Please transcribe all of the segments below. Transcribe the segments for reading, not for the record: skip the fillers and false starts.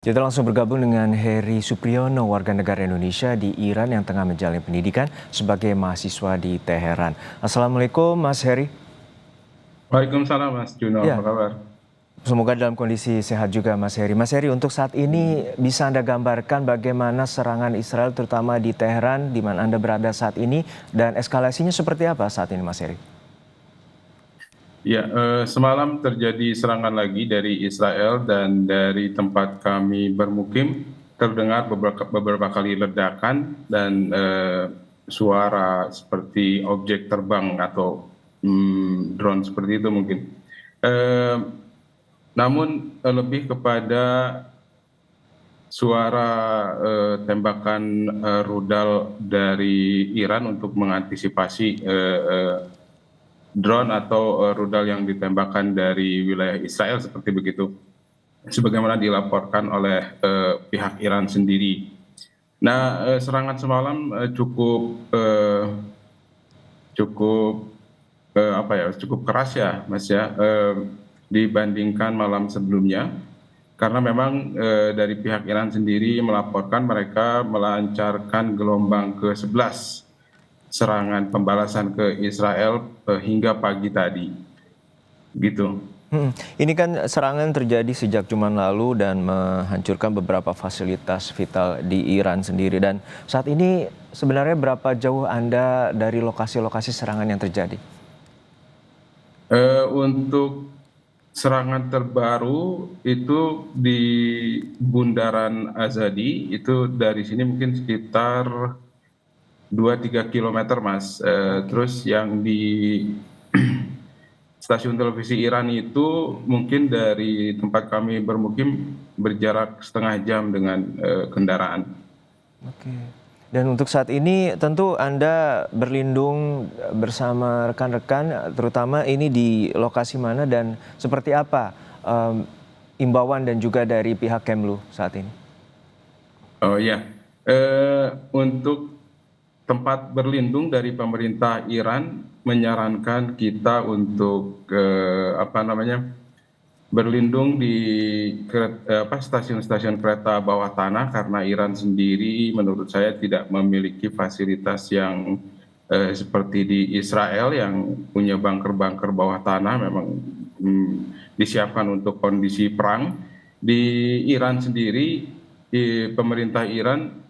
Kita langsung bergabung dengan Heri Supriyono, warga negara Indonesia di Iran yang tengah menjalani pendidikan sebagai mahasiswa di Teheran. Assalamualaikum Mas Heri. Waalaikumsalam Mas Juno, apa Ya, kabar? semoga dalam kondisi sehat juga Mas Heri. Mas Heri, untuk saat ini bisa Anda gambarkan bagaimana serangan Israel terutama di Teheran di mana Anda berada saat ini dan eskalasinya seperti apa saat ini Mas Heri? Ya, semalam terjadi serangan lagi dari Israel dan dari tempat kami bermukim terdengar beberapa kali ledakan dan suara seperti objek terbang atau drone seperti itu mungkin. Eh, Namun lebih kepada suara tembakan rudal dari Iran untuk mengantisipasi drone atau rudal yang ditembakkan dari wilayah Israel seperti begitu, sebagaimana dilaporkan oleh pihak Iran sendiri. Nah, serangan semalam cukup apa ya, cukup keras ya, Mas ya, dibandingkan malam sebelumnya, karena memang dari pihak Iran sendiri melaporkan mereka melancarkan gelombang ke-11 serangan pembalasan ke Israel hingga pagi tadi, gitu. Ini kan serangan terjadi sejak Jumat lalu dan menghancurkan beberapa fasilitas vital di Iran sendiri. Dan saat ini sebenarnya berapa jauh Anda dari lokasi-lokasi serangan yang terjadi? Untuk serangan terbaru itu di Bundaran Azadi, itu dari sini mungkin sekitar 2-3 kilometer, Mas. Oke. Terus yang di stasiun televisi Iran itu mungkin dari tempat kami bermukim berjarak setengah jam dengan kendaraan. Oke. Dan untuk saat ini tentu Anda berlindung bersama rekan-rekan, terutama ini di lokasi mana dan seperti apa imbauan dan juga dari pihak Kemlu saat ini? Oh ya, untuk tempat berlindung dari pemerintah Iran menyarankan kita untuk apa namanya, berlindung di stasiun-stasiun kereta bawah tanah, karena Iran sendiri menurut saya tidak memiliki fasilitas yang seperti di Israel yang punya bunker-bunker bawah tanah memang disiapkan untuk kondisi perang. Di Iran sendiri, pemerintah Iran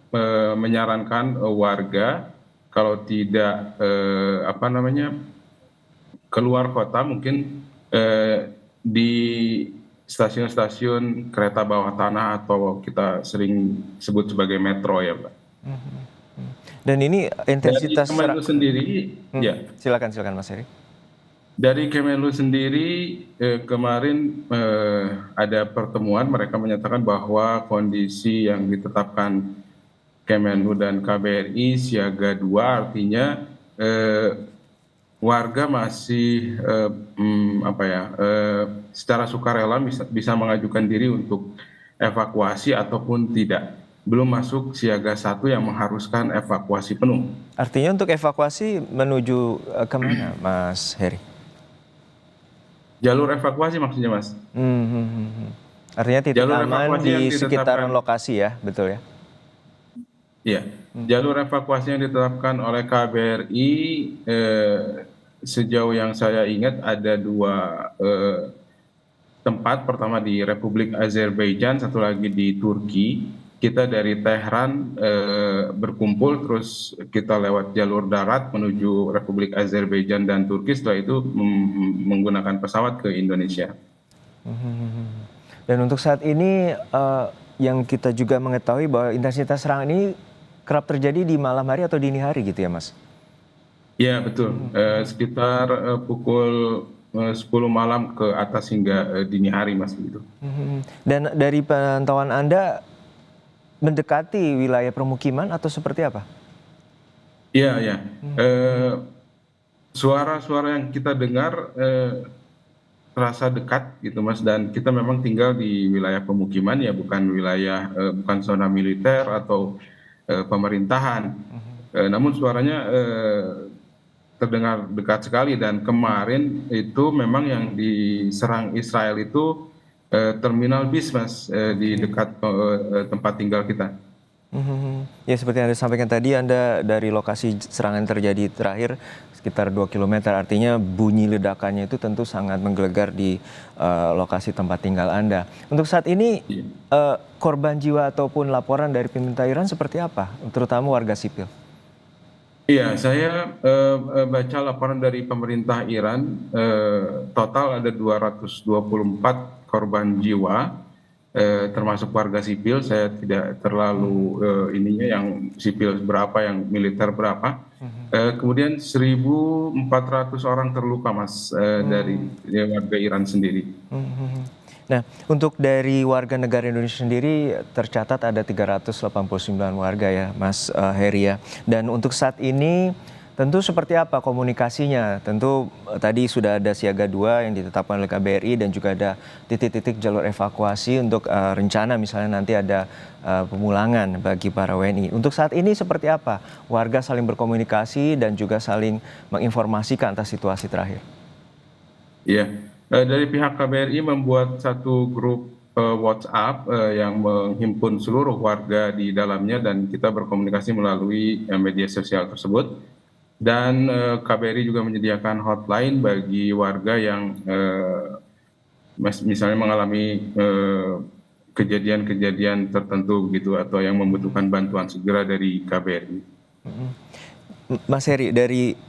menyarankan warga kalau tidak apa namanya, keluar kota mungkin di stasiun-stasiun kereta bawah tanah atau kita sering sebut sebagai metro ya, Pak. Dan ini Dari intensitas Kemenlu sendiri, ya, silakan silakan Mas Heri. dari Kemenlu sendiri kemarin ada pertemuan, mereka menyatakan bahwa kondisi yang ditetapkan Kemenlu dan KBRI siaga 2, artinya warga masih apa ya, secara sukarela bisa mengajukan diri untuk evakuasi ataupun tidak. Belum masuk siaga 1 yang mengharuskan evakuasi penuh. Artinya untuk evakuasi menuju kemana Mas Heri? Jalur evakuasi maksudnya, Mas. Hmm, hmm, hmm, hmm. Artinya titik Jalur aman evakuasi yang di sekitaran ditetapkan, lokasi ya, betul ya? ya, jalur evakuasi yang ditetapkan oleh KBRI, sejauh yang saya ingat ada dua tempat, pertama di Republik Azerbaijan, satu lagi di Turki. Kita dari Tehran berkumpul, terus kita lewat jalur darat menuju Republik Azerbaijan dan Turki, setelah itu menggunakan pesawat ke Indonesia. Dan untuk saat ini yang kita juga mengetahui bahwa intensitas serangan ini kerap terjadi di malam hari atau dini hari gitu ya Mas? Ya, betul. Sekitar pukul 10 malam ke atas hingga dini hari, Mas, gitu. Dan dari pantauan Anda mendekati wilayah permukiman atau seperti apa? Iya, ya. Suara-suara yang kita dengar terasa dekat gitu, Mas, dan kita memang tinggal di wilayah pemukiman ya, bukan wilayah bukan zona militer atau pemerintahan. Namun suaranya terdengar dekat sekali, dan kemarin itu memang yang diserang Israel itu terminal bis, Mas, di dekat tempat tinggal kita. Ya seperti yang Anda sampaikan tadi, Anda dari lokasi serangan terjadi terakhir sekitar 2 kilometer, artinya bunyi ledakannya itu tentu sangat menggelegar di lokasi tempat tinggal Anda. Untuk saat ini korban jiwa ataupun laporan dari pemerintah Iran seperti apa, terutama warga sipil? Iya, saya baca laporan dari pemerintah Iran, total ada 224 korban jiwa, termasuk warga sipil. Saya tidak terlalu ininya yang sipil berapa, yang militer berapa. Kemudian 1.400 orang terluka, Mas, dari warga Iran sendiri. Nah, untuk dari warga negara Indonesia sendiri tercatat ada 389 warga ya, Mas Heri ya. Dan untuk saat ini tentu seperti apa komunikasinya? Tentu tadi sudah ada siaga 2 yang ditetapkan oleh KBRI dan juga ada titik-titik jalur evakuasi untuk rencana misalnya nanti ada pemulangan bagi para WNI. Untuk saat ini seperti apa? Warga saling berkomunikasi dan juga saling menginformasikan atas situasi terakhir. Iya, dari pihak KBRI membuat satu grup WhatsApp yang menghimpun seluruh warga di dalamnya, dan kita berkomunikasi melalui media sosial tersebut. Dan KBRI juga menyediakan hotline bagi warga yang misalnya mengalami kejadian-kejadian tertentu begitu, atau yang membutuhkan bantuan segera dari KBRI. Mas Heri, dari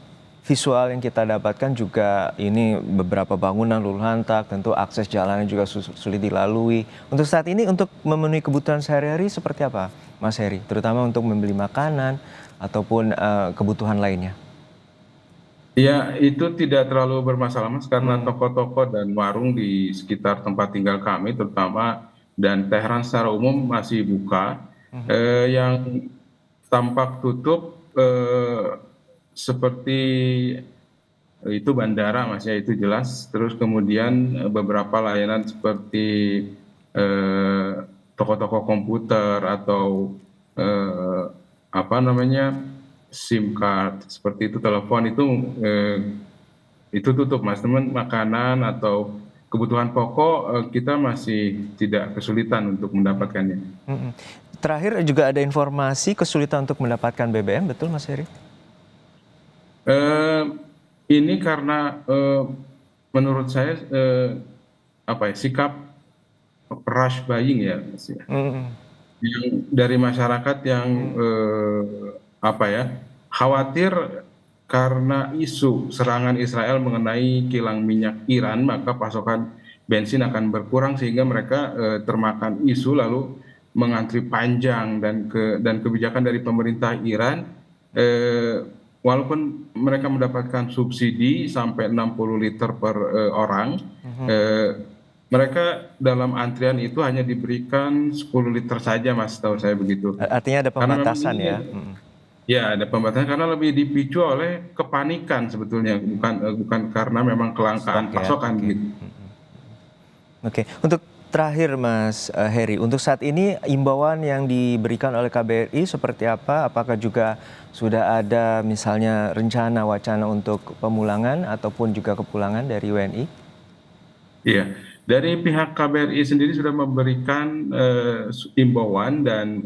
visual yang kita dapatkan juga ini beberapa bangunan luluh lantak, tentu akses jalannya juga sulit dilalui. Untuk saat ini untuk memenuhi kebutuhan sehari-hari seperti apa, Mas Heri? Terutama untuk membeli makanan ataupun kebutuhan lainnya. Ya, itu tidak terlalu bermasalah, Mas, karena toko-toko dan warung di sekitar tempat tinggal kami terutama dan Tehran secara umum masih buka. Yang tampak tutup seperti itu bandara, Mas, ya, itu jelas. Terus kemudian beberapa layanan seperti toko-toko komputer atau apa namanya, SIM card seperti itu, telepon itu tutup, Mas. Teman makanan atau kebutuhan pokok kita masih tidak kesulitan untuk mendapatkannya. Terakhir juga ada informasi kesulitan untuk mendapatkan BBM, betul Mas Heri? Ini karena menurut saya sikap rush buying ya, Mas, ya. Yang dari masyarakat yang khawatir karena isu serangan Israel mengenai kilang minyak Iran, maka pasokan bensin akan berkurang sehingga mereka termakan isu lalu mengantri panjang, dan kebijakan dari pemerintah Iran, walaupun mereka mendapatkan subsidi sampai 60 liter per orang, mereka dalam antrian itu hanya diberikan 10 liter saja, Mas, tahu saya begitu. Artinya ada pembatasan ya? Ya, ada pembatasan karena lebih dipicu oleh kepanikan sebetulnya, bukan karena memang kelangkaan pasokan gitu. Oke, untuk terakhir Mas Heri, untuk saat ini imbauan yang diberikan oleh KBRI seperti apa? Apakah juga sudah ada misalnya rencana wacana untuk pemulangan ataupun juga kepulangan dari WNI? Iya, dari pihak KBRI sendiri sudah memberikan imbauan dan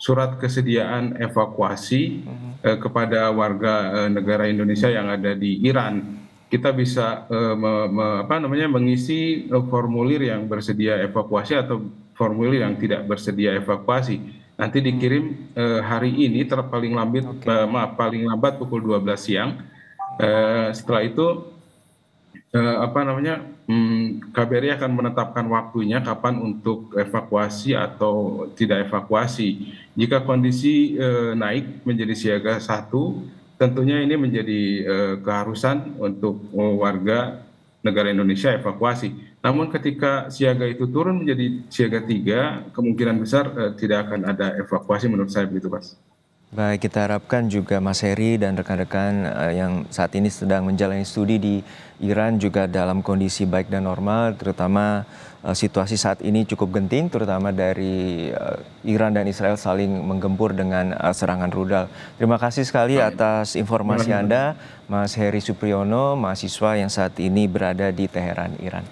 surat kesediaan evakuasi kepada warga negara Indonesia yang ada di Iran. Kita bisa mengisi formulir yang bersedia evakuasi atau formulir yang tidak bersedia evakuasi. Nanti dikirim hari ini paling lambat pukul 12 siang. Setelah itu KBRI akan menetapkan waktunya kapan untuk evakuasi atau tidak evakuasi. Jika kondisi naik menjadi siaga 1, tentunya ini menjadi keharusan untuk warga negara Indonesia evakuasi. Namun ketika siaga itu turun menjadi siaga 3, kemungkinan besar tidak akan ada evakuasi, menurut saya begitu, Mas. Baik, kita harapkan juga Mas Heri dan rekan-rekan yang saat ini sedang menjalani studi di Iran juga dalam kondisi baik dan normal, terutama situasi saat ini cukup genting, terutama dari Iran dan Israel saling menggempur dengan serangan rudal. Terima kasih sekali atas informasi Anda, Mas Heri Supriyono, mahasiswa yang saat ini berada di Teheran, Iran.